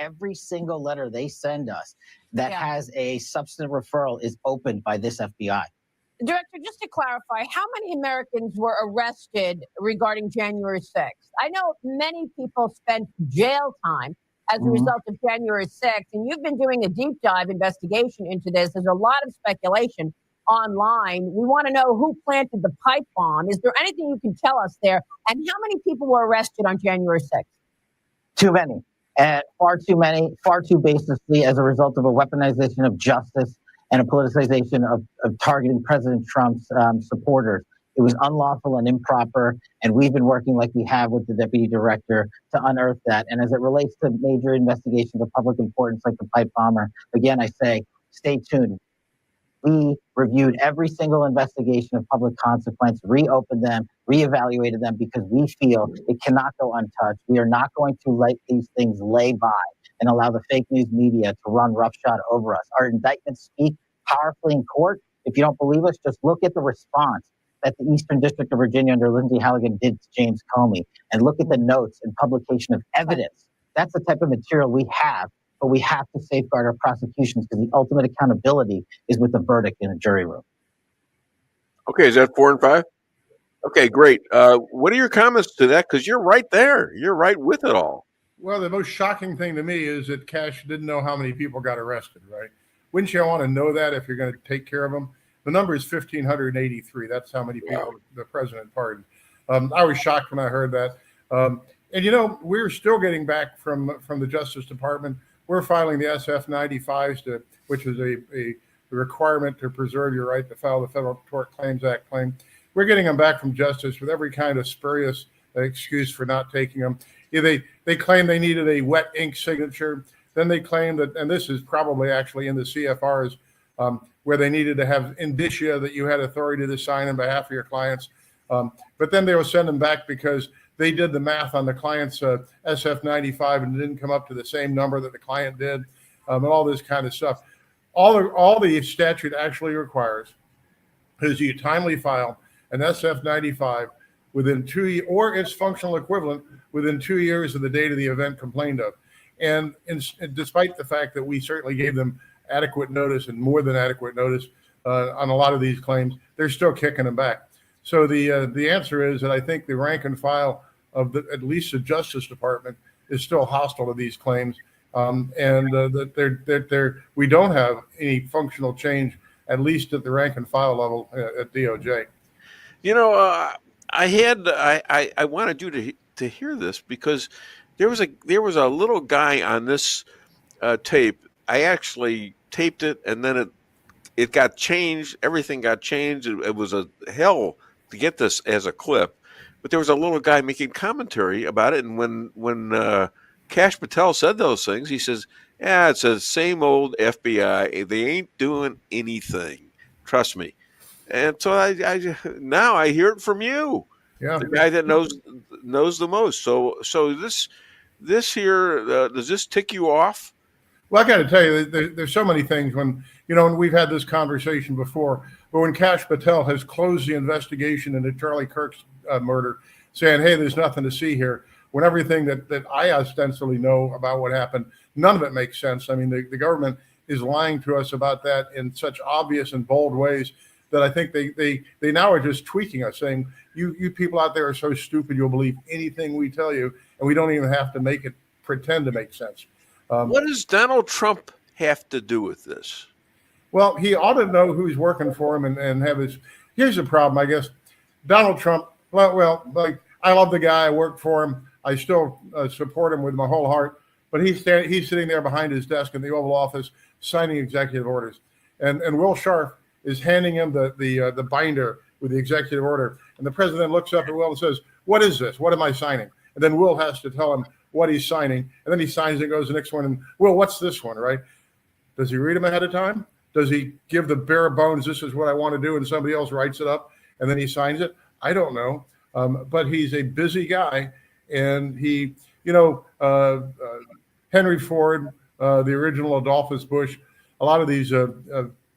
Every single letter they send us that has a substantive referral is opened by this FBI. Director, just to clarify, how many Americans were arrested regarding January 6th? I know many people spent jail time as a result of January 6th, and you've been doing a deep dive investigation into this. There's a lot of speculation online. We want to know who planted the pipe bomb. Is there anything you can tell us there? And how many people were arrested on January 6th? Too many, and far too many, far too baselessly as a result of a weaponization of justice and a politicization of targeting President Trump's supporters. It was unlawful and improper, and we've been working like we have with the deputy director to unearth that. And as it relates to major investigations of public importance like the pipe bomber, again, I say, stay tuned. We reviewed every single investigation of public consequence, reopened them, reevaluated them, because we feel it cannot go untouched. We are not going to let these things lay by and allow the fake news media to run roughshod over us. Our indictments speak powerfully in court. If you don't believe us, just look at the response that the Eastern District of Virginia under Lindsay Halligan did to James Comey, and look at the notes and publication of evidence. That's the type of material we have, but we have to safeguard our prosecutions because the ultimate accountability is with the verdict in a jury room. Okay, is that 4 and 5? Okay, great. What are your comments to that? Because you're right there. You're right with it all. Well, the most shocking thing to me is that Cash didn't know how many people got arrested, right? Wouldn't you want to know that if you're going to take care of them? The number is 1,583. That's how many people the president pardoned. I was shocked when I heard that. And, you know, we're still getting back from the Justice Department. We're filing the SF-95s, which is a requirement to preserve your right to file the Federal Tort Claims Act claim. We're getting them back from Justice with every kind of spurious excuse for not taking them. Yeah, they claim they needed a wet ink signature. Then they claim that, and this is probably actually in the CFRs, where they needed to have indicia that you had authority to sign on behalf of your clients. But then they will send them back because they did the math on the client's SF-95 and didn't come up to the same number that the client did, and all this kind of stuff. All the statute actually requires is you timely file an SF-95 within 2 years, or its functional equivalent within 2 years of the date of the event complained of. And despite the fact that we certainly gave them adequate notice and more than adequate notice on a lot of these claims, they're still kicking them back. So the answer is that I think the rank and file of at least the Justice Department is still hostile to these claims, and that we don't have any functional change, at least at the rank and file level at DOJ. You know, I wanted you to hear this because there was a little guy on this tape. I actually taped it, and then it got changed. Everything got changed. It was a hell to get this as a clip. But there was a little guy making commentary about it, and when Cash Patel said those things, he says, "Yeah, it's the same old FBI. They ain't doing anything. Trust me." And so I now I hear it from you, the guy that knows the most. So this here, does this tick you off? Well, I got to tell you, there's so many things when we've had this conversation before, but when Cash Patel has closed the investigation into Charlie Kirk's murder, saying, hey, there's nothing to see here, when everything that I ostensibly know about what happened, none of it makes sense. I mean, the government is lying to us about that in such obvious and bold ways that I think they now are just tweaking us, saying, you people out there are so stupid you'll believe anything we tell you, and we don't even have to make it pretend to make sense. What does Donald Trump have to do with this? Well, he ought to know who's working for him and have his. Here's the problem, I guess. Donald Trump. Well, like I love the guy. I work for him. I still support him with my whole heart. But he's sitting there behind his desk in the Oval Office signing executive orders, and Will Scharf is handing him the binder with the executive order, and the president looks up at Will and says, "What is this? What am I signing?" And then Will has to tell him what he's signing, and then he signs it, goes to the next one, and Will, what's this one, right? Does he read them ahead of time? Does he give the bare bones, this is what I want to do, and somebody else writes it up, and then he signs it? I don't know, but he's a busy guy, and he, Henry Ford, the original Adolphus Bush, a lot of these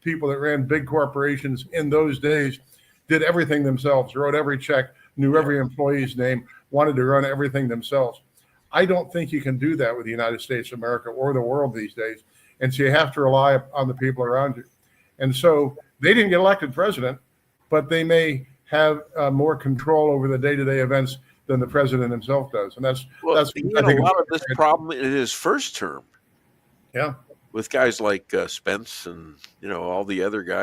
people that ran big corporations in those days did everything themselves, wrote every check, knew every employee's name, wanted to run everything themselves. I don't think you can do that with the United States of America or the world these days. And so you have to rely on the people around you. And so they didn't get elected president, but they may have more control over the day-to-day events than the president himself does. And he had a lot of this problem in his first term. Yeah. With guys like Spence and all the other guys.